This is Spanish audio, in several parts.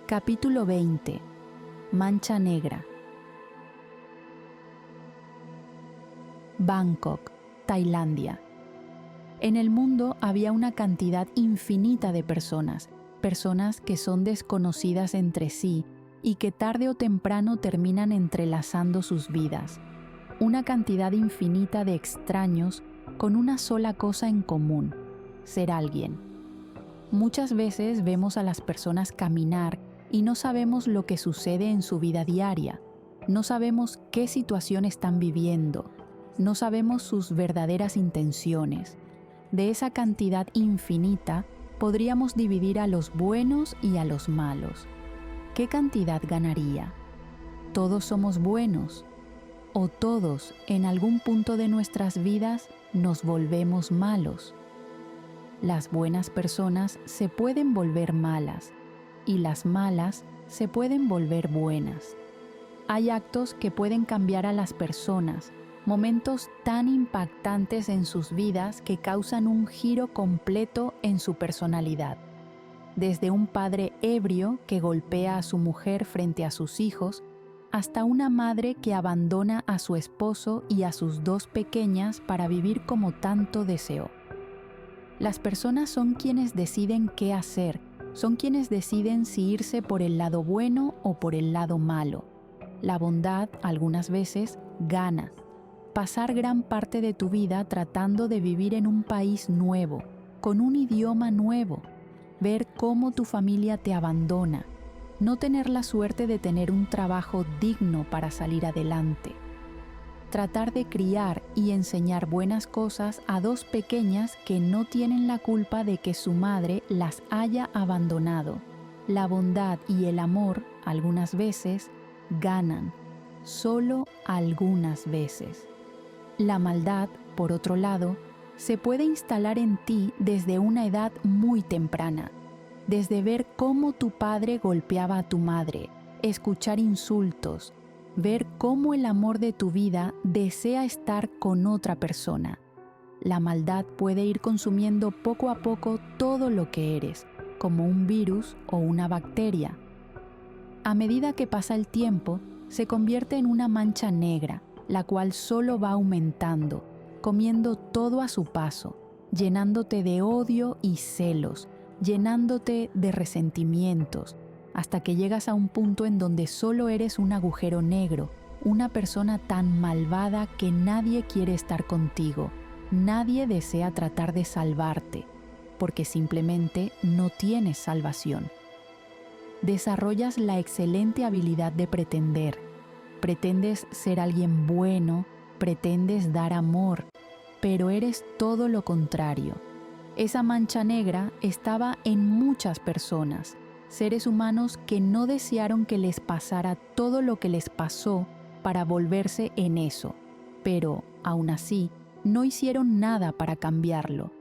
Capítulo 20. Mancha negra. Bangkok, Tailandia. En el mundo había una cantidad infinita de personas que son desconocidas entre sí y que tarde o temprano terminan entrelazando sus vidas. Una cantidad infinita de extraños con una sola cosa en común: ser alguien. Muchas veces vemos a las personas caminar y no sabemos lo que sucede en su vida diaria. No sabemos qué situación están viviendo. No sabemos sus verdaderas intenciones. De esa cantidad infinita, podríamos dividir a los buenos y a los malos. ¿Qué cantidad ganaría? ¿Todos somos buenos? ¿O todos, en algún punto de nuestras vidas, nos volvemos malos? Las buenas personas se pueden volver malas y las malas se pueden volver buenas. Hay actos que pueden cambiar a las personas, momentos tan impactantes en sus vidas que causan un giro completo en su personalidad. Desde un padre ebrio que golpea a su mujer frente a sus hijos, hasta una madre que abandona a su esposo y a sus dos pequeñas para vivir como tanto deseó. Las personas son quienes deciden qué hacer, son quienes deciden si irse por el lado bueno o por el lado malo. La bondad, algunas veces, gana. Pasar gran parte de tu vida tratando de vivir en un país nuevo, con un idioma nuevo, ver cómo tu familia te abandona, no tener la suerte de tener un trabajo digno para salir adelante. Tratar de criar y enseñar buenas cosas a dos pequeñas que no tienen la culpa de que su madre las haya abandonado. La bondad y el amor, algunas veces, ganan, solo algunas veces. La maldad, por otro lado, se puede instalar en ti desde una edad muy temprana, desde ver cómo tu padre golpeaba a tu madre, escuchar insultos, ver cómo el amor de tu vida desea estar con otra persona. La maldad puede ir consumiendo poco a poco todo lo que eres, como un virus o una bacteria. A medida que pasa el tiempo, se convierte en una mancha negra, la cual solo va aumentando, comiendo todo a su paso, llenándote de odio y celos, llenándote de resentimientos, hasta que llegas a un punto en donde solo eres un agujero negro, una persona tan malvada que nadie quiere estar contigo, nadie desea tratar de salvarte, porque simplemente no tienes salvación. Desarrollas la excelente habilidad de pretender. Pretendes ser alguien bueno, pretendes dar amor, pero eres todo lo contrario. Esa mancha negra estaba en muchas personas, seres humanos que no desearon que les pasara todo lo que les pasó para volverse en eso, pero, aún así, no hicieron nada para cambiarlo.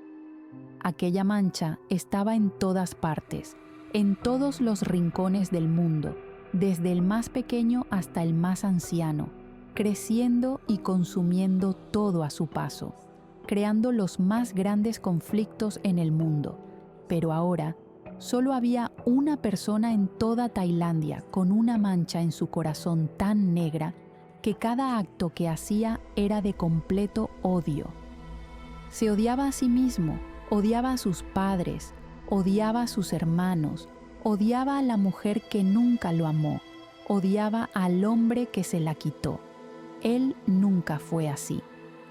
Aquella mancha estaba en todas partes, en todos los rincones del mundo, desde el más pequeño hasta el más anciano, creciendo y consumiendo todo a su paso, creando los más grandes conflictos en el mundo. Pero ahora, solo había una persona en toda Tailandia con una mancha en su corazón tan negra que cada acto que hacía era de completo odio. Se odiaba a sí mismo, odiaba a sus padres, odiaba a sus hermanos, odiaba a la mujer que nunca lo amó, odiaba al hombre que se la quitó. Él nunca fue así.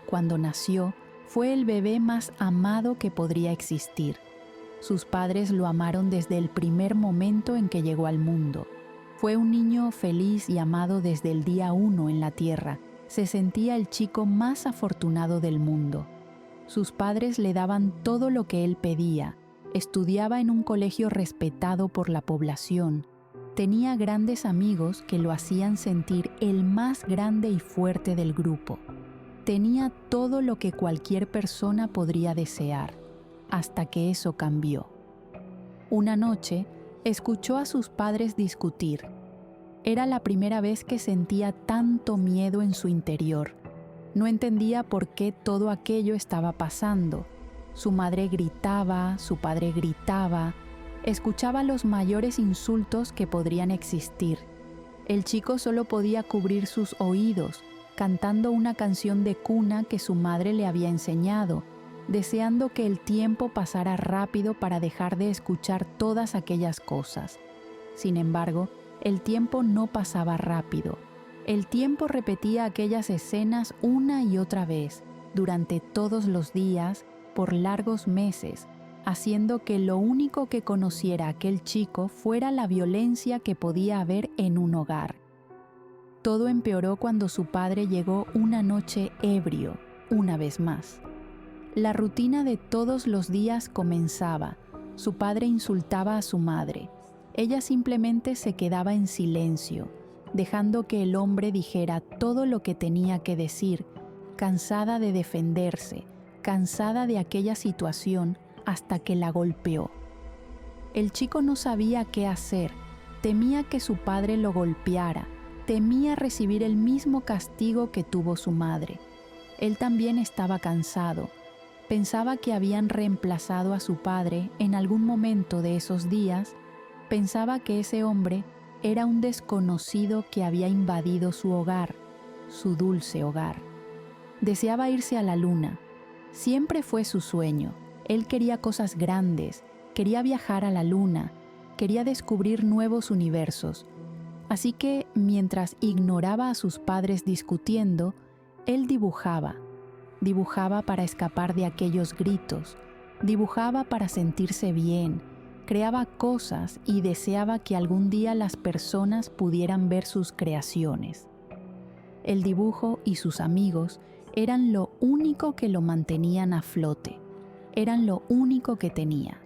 Cuando nació, fue el bebé más amado que podría existir. Sus padres lo amaron desde el primer momento en que llegó al mundo. Fue un niño feliz y amado desde el día 1 en la tierra. Se sentía el chico más afortunado del mundo. Sus padres le daban todo lo que él pedía. Estudiaba en un colegio respetado por la población. Tenía grandes amigos que lo hacían sentir el más grande y fuerte del grupo. Tenía todo lo que cualquier persona podría desear. Hasta que eso cambió. Una noche, escuchó a sus padres discutir. Era la primera vez que sentía tanto miedo en su interior. No entendía por qué todo aquello estaba pasando. Su madre gritaba, su padre gritaba. Escuchaba los mayores insultos que podrían existir. El chico solo podía cubrir sus oídos, cantando una canción de cuna que su madre le había enseñado, deseando que el tiempo pasara rápido para dejar de escuchar todas aquellas cosas. Sin embargo, el tiempo no pasaba rápido. El tiempo repetía aquellas escenas una y otra vez, durante todos los días, por largos meses, haciendo que lo único que conociera aquel chico fuera la violencia que podía haber en un hogar. Todo empeoró cuando su padre llegó una noche ebrio, una vez más. La rutina de todos los días comenzaba. Su padre insultaba a su madre. Ella simplemente se quedaba en silencio, dejando que el hombre dijera todo lo que tenía que decir, cansada de defenderse, cansada de aquella situación, hasta que la golpeó. El chico no sabía qué hacer, temía que su padre lo golpeara, temía recibir el mismo castigo que tuvo su madre. Él también estaba cansado. Pensaba que habían reemplazado a su padre en algún momento de esos días. Pensaba que ese hombre era un desconocido que había invadido su hogar, su dulce hogar. Deseaba irse a la luna. Siempre fue su sueño. Él quería cosas grandes, quería viajar a la luna, quería descubrir nuevos universos. Así que, mientras ignoraba a sus padres discutiendo, él dibujaba. Dibujaba para escapar de aquellos gritos, dibujaba para sentirse bien, creaba cosas y deseaba que algún día las personas pudieran ver sus creaciones. El dibujo y sus amigos eran lo único que lo mantenían a flote. Eran lo único que tenía.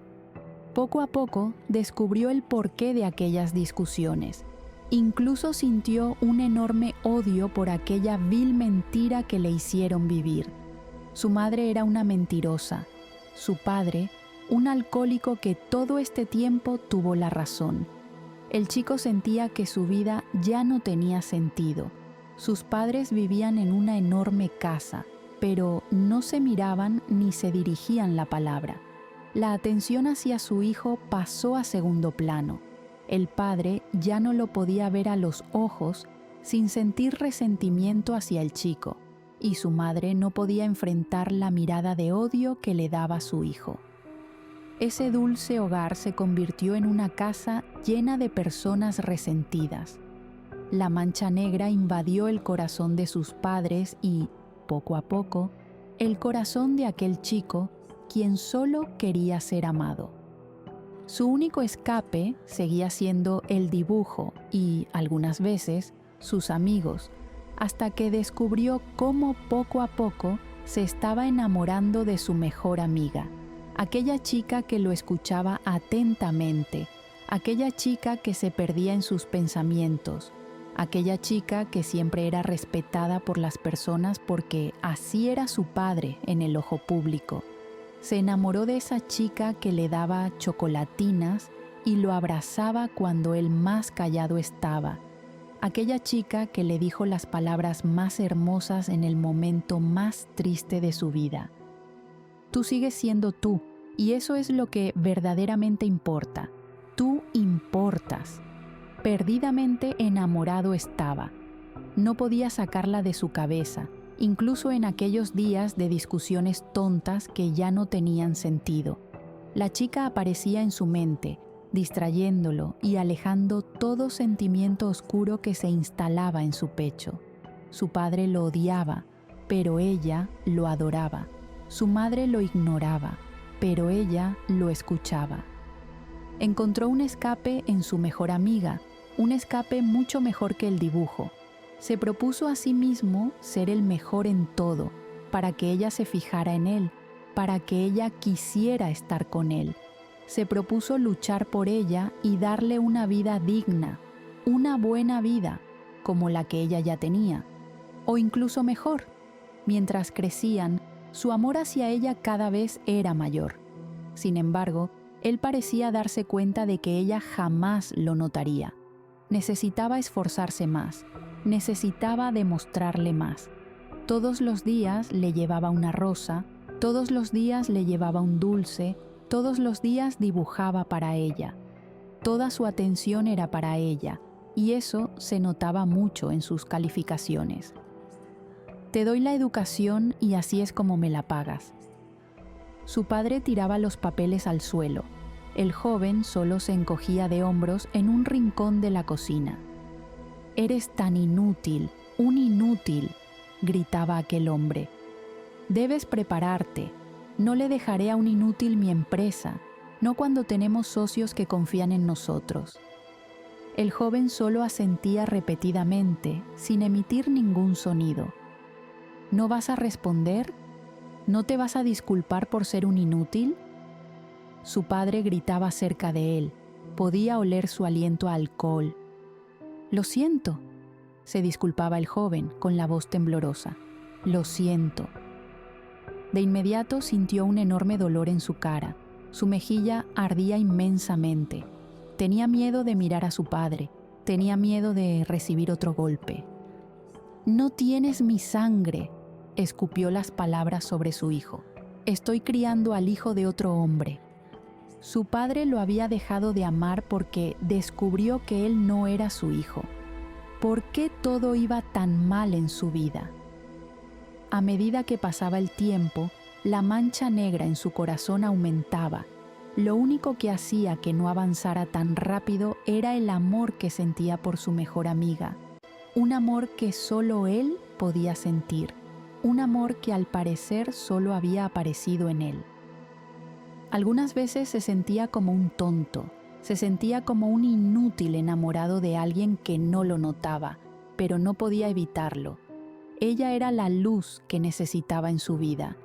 Poco a poco descubrió el porqué de aquellas discusiones. Incluso sintió un enorme odio por aquella vil mentira que le hicieron vivir. Su madre era una mentirosa. Su padre, un alcohólico que todo este tiempo tuvo la razón. El chico sentía que su vida ya no tenía sentido. Sus padres vivían en una enorme casa, pero no se miraban ni se dirigían la palabra. La atención hacia su hijo pasó a segundo plano. El padre ya no lo podía ver a los ojos sin sentir resentimiento hacia el chico, y su madre no podía enfrentar la mirada de odio que le daba su hijo. Ese dulce hogar se convirtió en una casa llena de personas resentidas. La mancha negra invadió el corazón de sus padres y, poco a poco, el corazón de aquel chico, quien solo quería ser amado. Su único escape seguía siendo el dibujo y, algunas veces, sus amigos, hasta que descubrió cómo poco a poco se estaba enamorando de su mejor amiga, aquella chica que lo escuchaba atentamente, aquella chica que se perdía en sus pensamientos, aquella chica que siempre era respetada por las personas porque así era su padre en el ojo público. Se enamoró de esa chica que le daba chocolatinas y lo abrazaba cuando él más callado estaba. Aquella chica que le dijo las palabras más hermosas en el momento más triste de su vida. Tú sigues siendo tú, y eso es lo que verdaderamente importa. Tú importas. Perdidamente enamorado estaba. No podía sacarla de su cabeza, incluso en aquellos días de discusiones tontas que ya no tenían sentido. La chica aparecía en su mente, distrayéndolo y alejando todo sentimiento oscuro que se instalaba en su pecho. Su padre lo odiaba, pero ella lo adoraba. Su madre lo ignoraba, pero ella lo escuchaba. Encontró un escape en su mejor amiga, un escape mucho mejor que el dibujo. Se propuso a sí mismo ser el mejor en todo, para que ella se fijara en él, para que ella quisiera estar con él. Se propuso luchar por ella y darle una vida digna, una buena vida, como la que ella ya tenía, o incluso mejor. Mientras crecían, su amor hacia ella cada vez era mayor. Sin embargo, él parecía darse cuenta de que ella jamás lo notaría. Necesitaba esforzarse más, necesitaba demostrarle más. Todos los días le llevaba una rosa, todos los días le llevaba un dulce, Todos los días dibujaba para ella. Toda su atención era para ella, y eso se notaba mucho en sus calificaciones. Te doy la educación y así es como me la pagas. Su padre tiraba los papeles al suelo. El joven solo se encogía de hombros en un rincón de la cocina. «Eres tan inútil, un inútil», gritaba aquel hombre. «Debes prepararte. No le dejaré a un inútil mi empresa, no cuando tenemos socios que confían en nosotros». El joven solo asentía repetidamente, sin emitir ningún sonido. «¿No vas a responder? ¿No te vas a disculpar por ser un inútil?». Su padre gritaba cerca de él. Podía oler su aliento a alcohol. «Lo siento», se disculpaba el joven con la voz temblorosa. «Lo siento». De inmediato sintió un enorme dolor en su cara. Su mejilla ardía inmensamente. Tenía miedo de mirar a su padre. Tenía miedo de recibir otro golpe. «No tienes mi sangre», escupió las palabras sobre su hijo. «Estoy criando al hijo de otro hombre». Su padre lo había dejado de amar porque descubrió que él no era su hijo. ¿Por qué todo iba tan mal en su vida? A medida que pasaba el tiempo, la mancha negra en su corazón aumentaba. Lo único que hacía que no avanzara tan rápido era el amor que sentía por su mejor amiga. Un amor que solo él podía sentir. Un amor que al parecer solo había aparecido en él. Algunas veces se sentía como un tonto, se sentía como un inútil enamorado de alguien que no lo notaba, pero no podía evitarlo. Ella era la luz que necesitaba en su vida,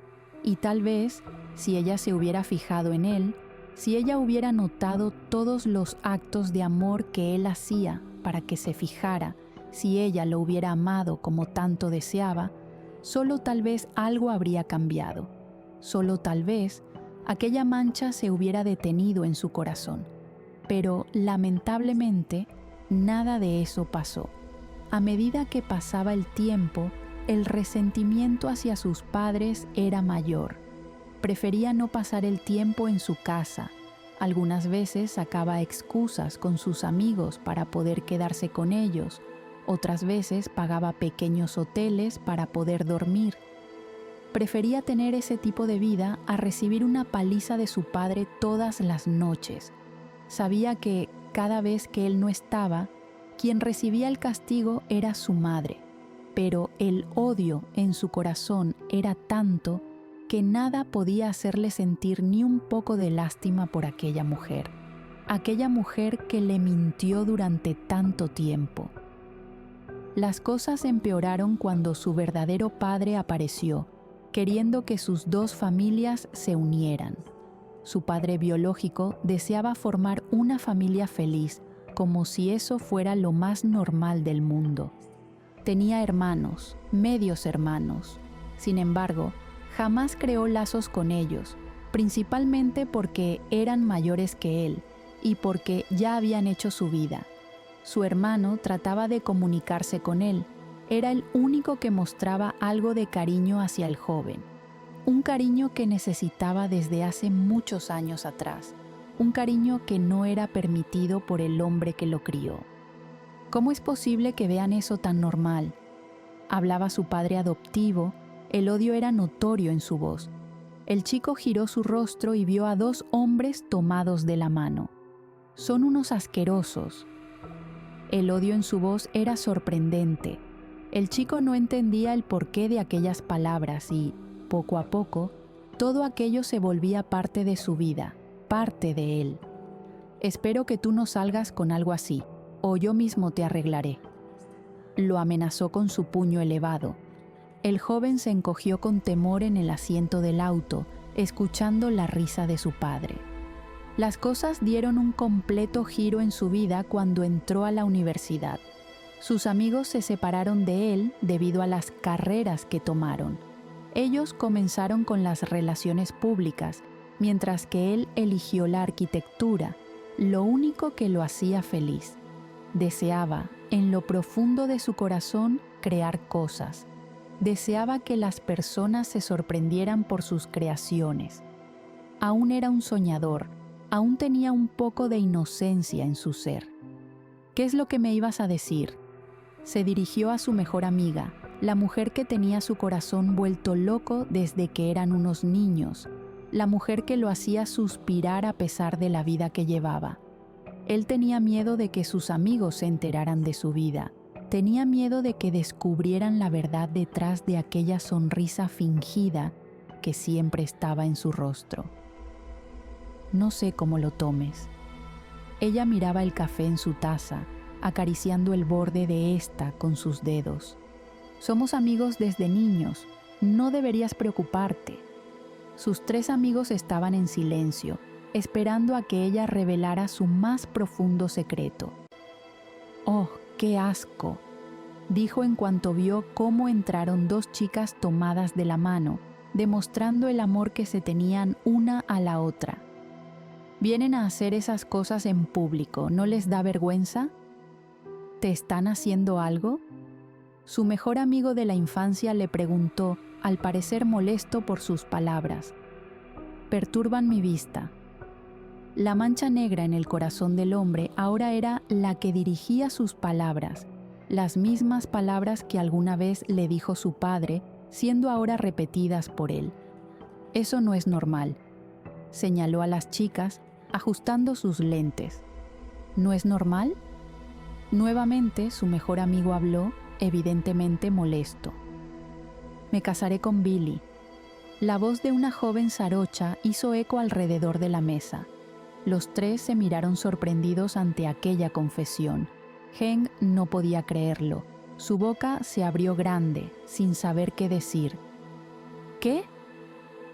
y tal vez, si ella se hubiera fijado en él, si ella hubiera notado todos los actos de amor que él hacía para que se fijara, si ella lo hubiera amado como tanto deseaba, solo tal vez algo habría cambiado. Solo tal vez aquella mancha se hubiera detenido en su corazón. Pero lamentablemente, nada de eso pasó. A medida que pasaba el tiempo, el resentimiento hacia sus padres era mayor. Prefería no pasar el tiempo en su casa. Algunas veces sacaba excusas con sus amigos para poder quedarse con ellos. Otras veces pagaba pequeños hoteles para poder dormir. Prefería tener ese tipo de vida a recibir una paliza de su padre todas las noches. Sabía que cada vez que él no estaba, quien recibía el castigo era su madre, pero el odio en su corazón era tanto que nada podía hacerle sentir ni un poco de lástima por aquella mujer que le mintió durante tanto tiempo. Las cosas empeoraron cuando su verdadero padre apareció, queriendo que sus dos familias se unieran. Su padre biológico deseaba formar una familia feliz, como si eso fuera lo más normal del mundo. Tenía hermanos, medios hermanos. Sin embargo, jamás creó lazos con ellos, principalmente porque eran mayores que él y porque ya habían hecho su vida. Su hermano trataba de comunicarse con él. Era el único que mostraba algo de cariño hacia el joven. Un cariño que necesitaba desde hace muchos años atrás. Un cariño que no era permitido por el hombre que lo crió. ¿Cómo es posible que vean eso tan normal? Hablaba su padre adoptivo. El odio era notorio en su voz. El chico giró su rostro y vio a dos hombres tomados de la mano. «Son unos asquerosos». El odio en su voz era sorprendente. El chico no entendía el porqué de aquellas palabras y, poco a poco, todo aquello se volvía parte de su vida, parte de él. «Espero que tú no salgas con algo así, o yo mismo te arreglaré». Lo amenazó con su puño elevado. El joven se encogió con temor en el asiento del auto, escuchando la risa de su padre. Las cosas dieron un completo giro en su vida cuando entró a la universidad. Sus amigos se separaron de él debido a las carreras que tomaron. Ellos comenzaron con las relaciones públicas, mientras que él eligió la arquitectura, lo único que lo hacía feliz. Deseaba, en lo profundo de su corazón, crear cosas. Deseaba que las personas se sorprendieran por sus creaciones. Aún era un soñador, aún tenía un poco de inocencia en su ser. ¿Qué es lo que me ibas a decir? Se dirigió a su mejor amiga, la mujer que tenía su corazón vuelto loco desde que eran unos niños, la mujer que lo hacía suspirar a pesar de la vida que llevaba. Él tenía miedo de que sus amigos se enteraran de su vida. Tenía miedo de que descubrieran la verdad detrás de aquella sonrisa fingida que siempre estaba en su rostro. No sé cómo lo tomes. Ella miraba el café en su taza, acariciando el borde de ésta con sus dedos. Somos amigos desde niños, no deberías preocuparte. Sus 3 amigos estaban en silencio, esperando a que ella revelara su más profundo secreto. «Oh, qué asco», dijo en cuanto vio cómo entraron 2 chicas tomadas de la mano, demostrando el amor que se tenían una a la otra. «Vienen a hacer esas cosas en público, ¿no les da vergüenza? ¿Te están haciendo algo?». Su mejor amigo de la infancia le preguntó, al parecer molesto por sus palabras. «Perturban mi vista». La mancha negra en el corazón del hombre ahora era la que dirigía sus palabras, las mismas palabras que alguna vez le dijo su padre, siendo ahora repetidas por él. «Eso no es normal», señaló a las chicas, ajustando sus lentes. «¿No es normal?». Nuevamente su mejor amigo habló, evidentemente molesto. «Me casaré con Billy». La voz de una joven jarocha hizo eco alrededor de la mesa. Los 3 se miraron sorprendidos ante aquella confesión. Heng no podía creerlo. Su boca se abrió grande, sin saber qué decir. «¿Qué?».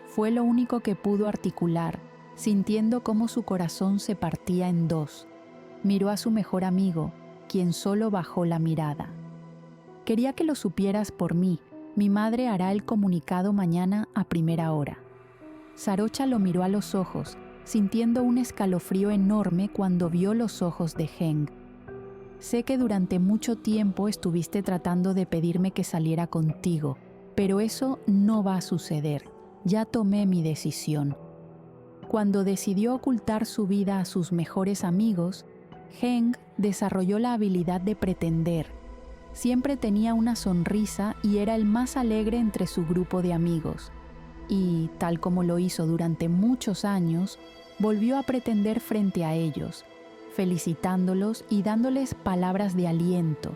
Fue lo único que pudo articular, sintiendo cómo su corazón se partía en 2. Miró a su mejor amigo, quien solo bajó la mirada. «Quería que lo supieras por mí. Mi madre hará el comunicado mañana a primera hora». Jarocha lo miró a los ojos, sintiendo un escalofrío enorme cuando vio los ojos de Heng. «Sé que durante mucho tiempo estuviste tratando de pedirme que saliera contigo, pero eso no va a suceder. Ya tomé mi decisión». Cuando decidió ocultar su vida a sus mejores amigos, Heng desarrolló la habilidad de pretender. Siempre tenía una sonrisa y era el más alegre entre su grupo de amigos. Y, tal como lo hizo durante muchos años, volvió a pretender frente a ellos, felicitándolos y dándoles palabras de aliento,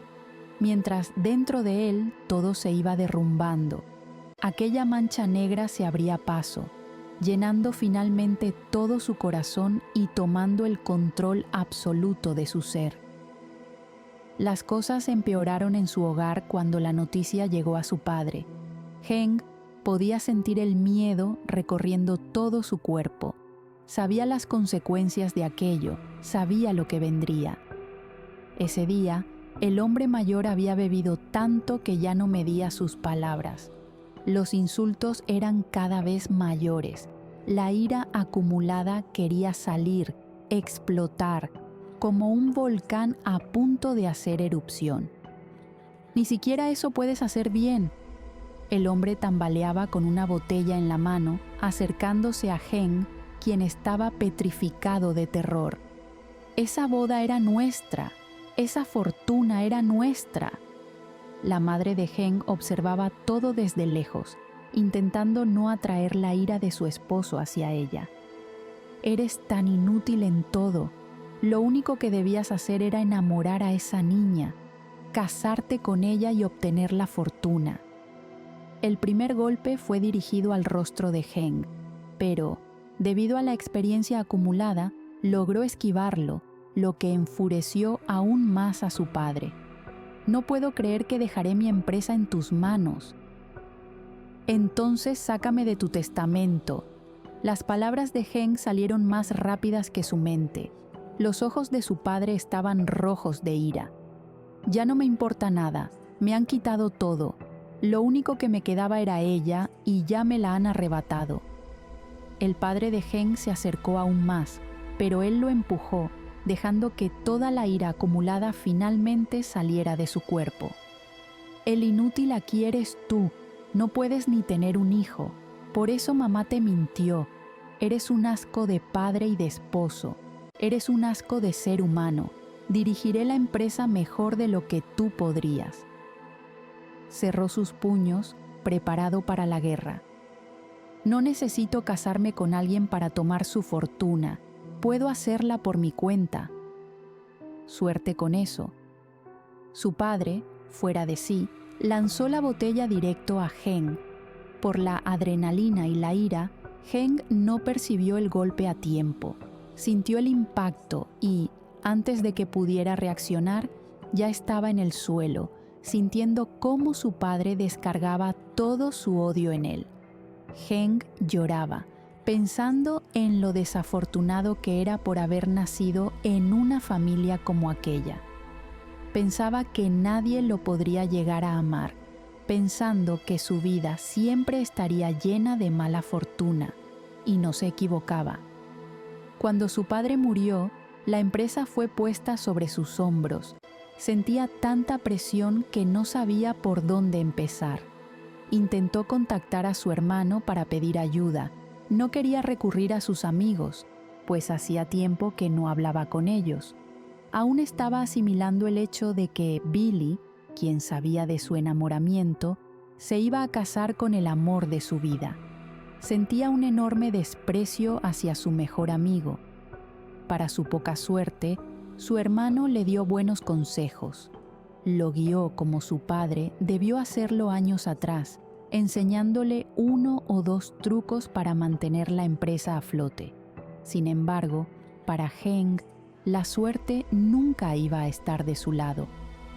mientras dentro de él todo se iba derrumbando. Aquella mancha negra se abría paso, llenando finalmente todo su corazón y tomando el control absoluto de su ser. Las cosas empeoraron en su hogar cuando la noticia llegó a su padre. Heng podía sentir el miedo recorriendo todo su cuerpo. Sabía las consecuencias de aquello, sabía lo que vendría. Ese día, el hombre mayor había bebido tanto que ya no medía sus palabras. Los insultos eran cada vez mayores. La ira acumulada quería salir, explotar, como un volcán a punto de hacer erupción. «Ni siquiera eso puedes hacer bien». El hombre tambaleaba con una botella en la mano, acercándose a Heng, quien estaba petrificado de terror. «Esa boda era nuestra, esa fortuna era nuestra». La madre de Heng observaba todo desde lejos, intentando no atraer la ira de su esposo hacia ella. «Eres tan inútil en todo. Lo único que debías hacer era enamorar a esa niña, casarte con ella y obtener la fortuna». El primer golpe fue dirigido al rostro de Heng, pero, debido a la experiencia acumulada, logró esquivarlo, lo que enfureció aún más a su padre. «No puedo creer que dejaré mi empresa en tus manos». «Entonces sácame de tu testamento». Las palabras de Heng salieron más rápidas que su mente. Los ojos de su padre estaban rojos de ira. «Ya no me importa nada, me han quitado todo. Lo único que me quedaba era ella y ya me la han arrebatado». El padre de Heng se acercó aún más, pero él lo empujó, dejando que toda la ira acumulada finalmente saliera de su cuerpo. «El inútil aquí eres tú, no puedes ni tener un hijo, por eso mamá te mintió. Eres un asco de padre y de esposo. Eres un asco de ser humano. Dirigiré la empresa mejor de lo que tú podrías. Cerró sus puños, preparado para la guerra. No necesito casarme con alguien para tomar su fortuna. Puedo hacerla por mi cuenta. Suerte con eso. Su padre, fuera de sí, lanzó la botella directo a Heng. Por la adrenalina y la ira, Heng no percibió el golpe a tiempo. Sintió el impacto y, antes de que pudiera reaccionar, ya estaba en el suelo, sintiendo cómo su padre descargaba todo su odio en él. Heng lloraba, pensando en lo desafortunado que era por haber nacido en una familia como aquella. Pensaba que nadie lo podría llegar a amar, pensando que su vida siempre estaría llena de mala fortuna, y no se equivocaba. Cuando su padre murió, la empresa fue puesta sobre sus hombros. Sentía tanta presión que no sabía por dónde empezar. Intentó contactar a su hermano para pedir ayuda. No quería recurrir a sus amigos, pues hacía tiempo que no hablaba con ellos. Aún estaba asimilando el hecho de que Billy, quien sabía de su enamoramiento, se iba a casar con el amor de su vida. Sentía un enorme desprecio hacia su mejor amigo. Para su poca suerte, su hermano le dio buenos consejos. Lo guió como su padre debió hacerlo años atrás, enseñándole 1 o 2 trucos para mantener la empresa a flote. Sin embargo, para Heng, la suerte nunca iba a estar de su lado.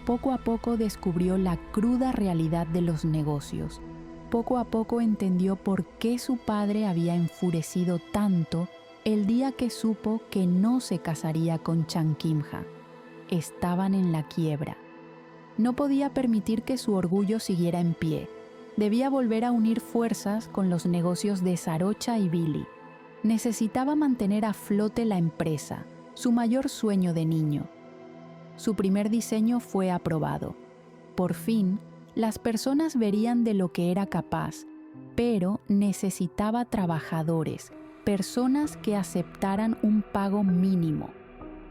Poco a poco descubrió la cruda realidad de los negocios. Poco a poco entendió por qué su padre había enfurecido tanto el día que supo que no se casaría con Chang Kim-ha. Estaban en la quiebra. No podía permitir que su orgullo siguiera en pie. Debía volver a unir fuerzas con los negocios de Sarocha y Billy. Necesitaba mantener a flote la empresa, su mayor sueño de niño. Su primer diseño fue aprobado. Por fin, las personas verían de lo que era capaz, pero necesitaba trabajadores, personas que aceptaran un pago mínimo.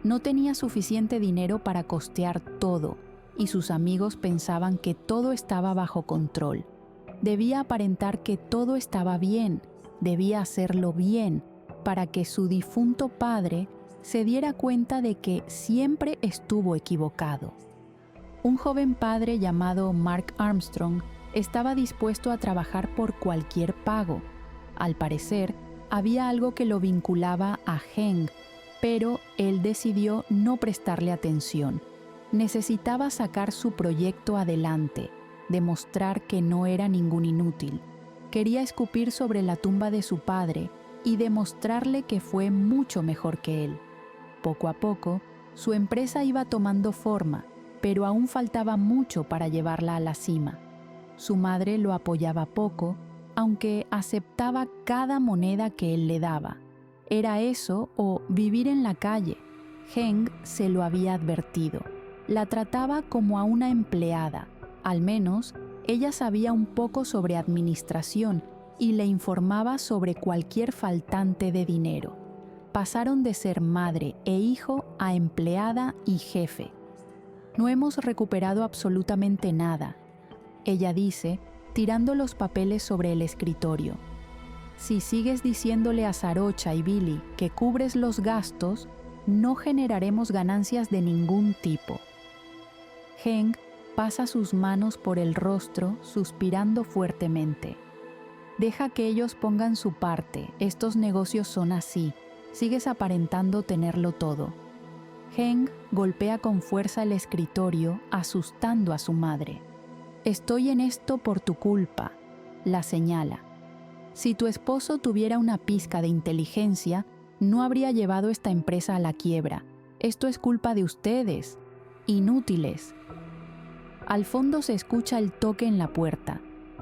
No tenía suficiente dinero para costear todo, y sus amigos pensaban que todo estaba bajo control. Debía aparentar que todo estaba bien, debía hacerlo bien, para que su difunto padre se diera cuenta de que siempre estuvo equivocado. Un joven padre llamado Mark Armstrong estaba dispuesto a trabajar por cualquier pago. Al parecer, había algo que lo vinculaba a Heng, pero él decidió no prestarle atención. Necesitaba sacar su proyecto adelante, demostrar que no era ningún inútil. Quería escupir sobre la tumba de su padre y demostrarle que fue mucho mejor que él. Poco a poco, su empresa iba tomando forma, pero aún faltaba mucho para llevarla a la cima. Su madre lo apoyaba poco, aunque aceptaba cada moneda que él le daba. Era eso o vivir en la calle. Heng se lo había advertido. La trataba como a una empleada. Al menos, ella sabía un poco sobre administración y le informaba sobre cualquier faltante de dinero. Pasaron de ser madre e hijo a empleada y jefe. No hemos recuperado absolutamente nada, ella dice, tirando los papeles sobre el escritorio. Si sigues diciéndole a Sarocha y Billy que cubres los gastos, no generaremos ganancias de ningún tipo. Heng pasa sus manos por el rostro, suspirando fuertemente. Deja que ellos pongan su parte, estos negocios son así. Sigues aparentando tenerlo todo. Heng golpea con fuerza el escritorio, asustando a su madre. Estoy en esto por tu culpa, la señala. Si tu esposo tuviera una pizca de inteligencia, no habría llevado esta empresa a la quiebra. Esto es culpa de ustedes, inútiles. Al fondo se escucha el toque en la puerta.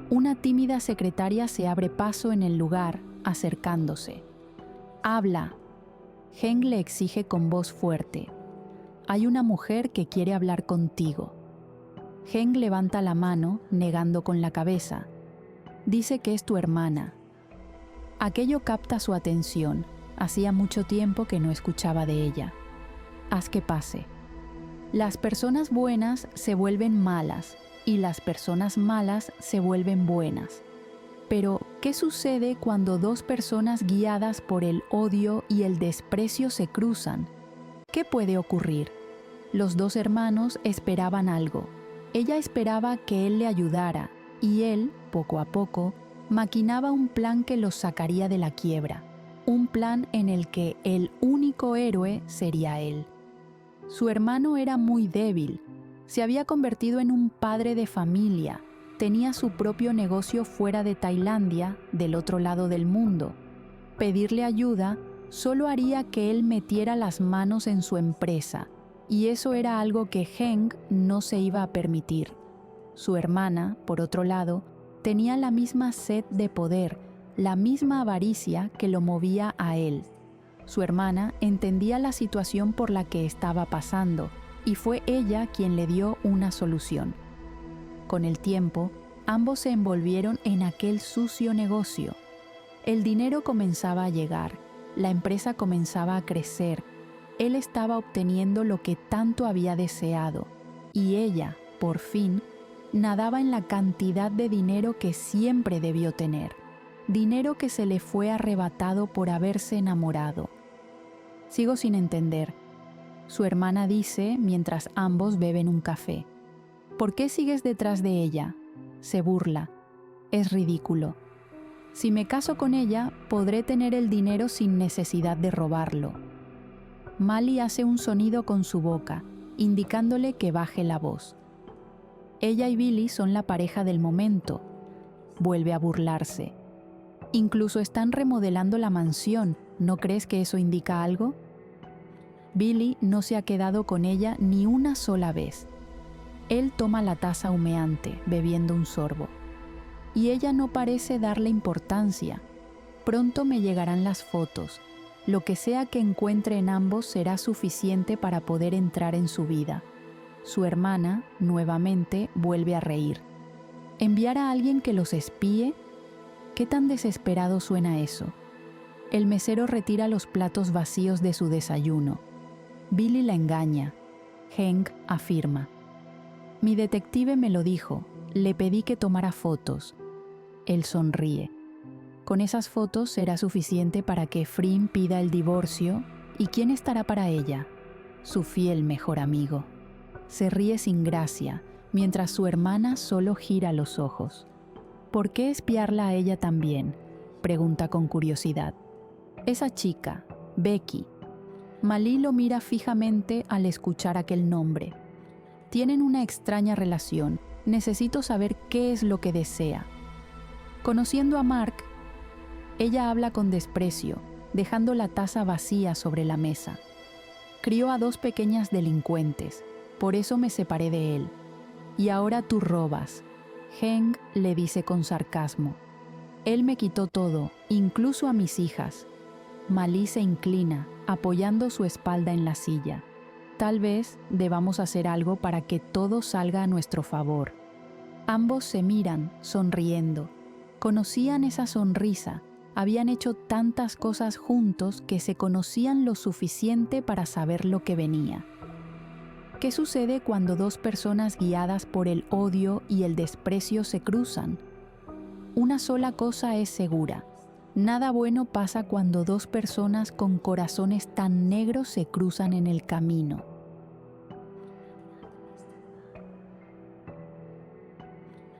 Una tímida secretaria se abre paso en el lugar, acercándose. Habla. Heng le exige con voz fuerte. Hay una mujer que quiere hablar contigo. Heng levanta la mano, negando con la cabeza. Dice que es tu hermana. Aquello capta su atención. Hacía mucho tiempo que no escuchaba de ella. Haz que pase. Las personas buenas se vuelven malas y las personas malas se vuelven buenas. Pero, ¿qué sucede cuando dos personas guiadas por el odio y el desprecio se cruzan? ¿Qué puede ocurrir? Los dos hermanos esperaban algo. Ella esperaba que él le ayudara y él, poco a poco, maquinaba un plan que los sacaría de la quiebra. Un plan en el que el único héroe sería él. Su hermano era muy débil. Se había convertido en un padre de familia. Tenía su propio negocio fuera de Tailandia, del otro lado del mundo. Pedirle ayuda solo haría que él metiera las manos en su empresa, y eso era algo que Heng no se iba a permitir. Su hermana, por otro lado, tenía la misma sed de poder, la misma avaricia que lo movía a él. Su hermana entendía la situación por la que estaba pasando, y fue ella quien le dio una solución. Con el tiempo, ambos se envolvieron en aquel sucio negocio. El dinero comenzaba a llegar, la empresa comenzaba a crecer, él estaba obteniendo lo que tanto había deseado, y ella, por fin, nadaba en la cantidad de dinero que siempre debió tener, dinero que se le fue arrebatado por haberse enamorado. Sigo sin entender. Su hermana dice mientras ambos beben un café. ¿Por qué sigues detrás de ella? Se burla. Es ridículo. Si me caso con ella, podré tener el dinero sin necesidad de robarlo. Mali hace un sonido con su boca, indicándole que baje la voz. Ella y Billy son la pareja del momento. Vuelve a burlarse. Incluso están remodelando la mansión. ¿No crees que eso indica algo? Billy no se ha quedado con ella ni una sola vez. Él toma la taza humeante, bebiendo un sorbo. Y ella no parece darle importancia. Pronto me llegarán las fotos. Lo que sea que encuentre en ambos será suficiente para poder entrar en su vida. Su hermana, nuevamente, vuelve a reír. ¿Enviar a alguien que los espíe? ¿Qué tan desesperado suena eso? El mesero retira los platos vacíos de su desayuno. Billy la engaña. Heng afirma. Mi detective me lo dijo. Le pedí que tomara fotos. Él sonríe. Con esas fotos será suficiente para que Frim pida el divorcio. ¿Y quién estará para ella? Su fiel mejor amigo. Se ríe sin gracia, mientras su hermana solo gira los ojos. ¿Por qué espiarla a ella también? Pregunta con curiosidad. Esa chica, Becky. Mali lo mira fijamente al escuchar aquel nombre. Tienen una extraña relación. Necesito saber qué es lo que desea. Conociendo a Mark, ella habla con desprecio, dejando la taza vacía sobre la mesa. Crió a dos pequeñas delincuentes, por eso me separé de él. Y ahora tú robas. Heng le dice con sarcasmo. Él me quitó todo, incluso a mis hijas. Mali se inclina, apoyando su espalda en la silla. Tal vez debamos hacer algo para que todo salga a nuestro favor. Ambos se miran, sonriendo. Conocían esa sonrisa. Habían hecho tantas cosas juntos que se conocían lo suficiente para saber lo que venía. ¿Qué sucede cuando dos personas guiadas por el odio y el desprecio se cruzan? Una sola cosa es segura. Nada bueno pasa cuando dos personas con corazones tan negros se cruzan en el camino.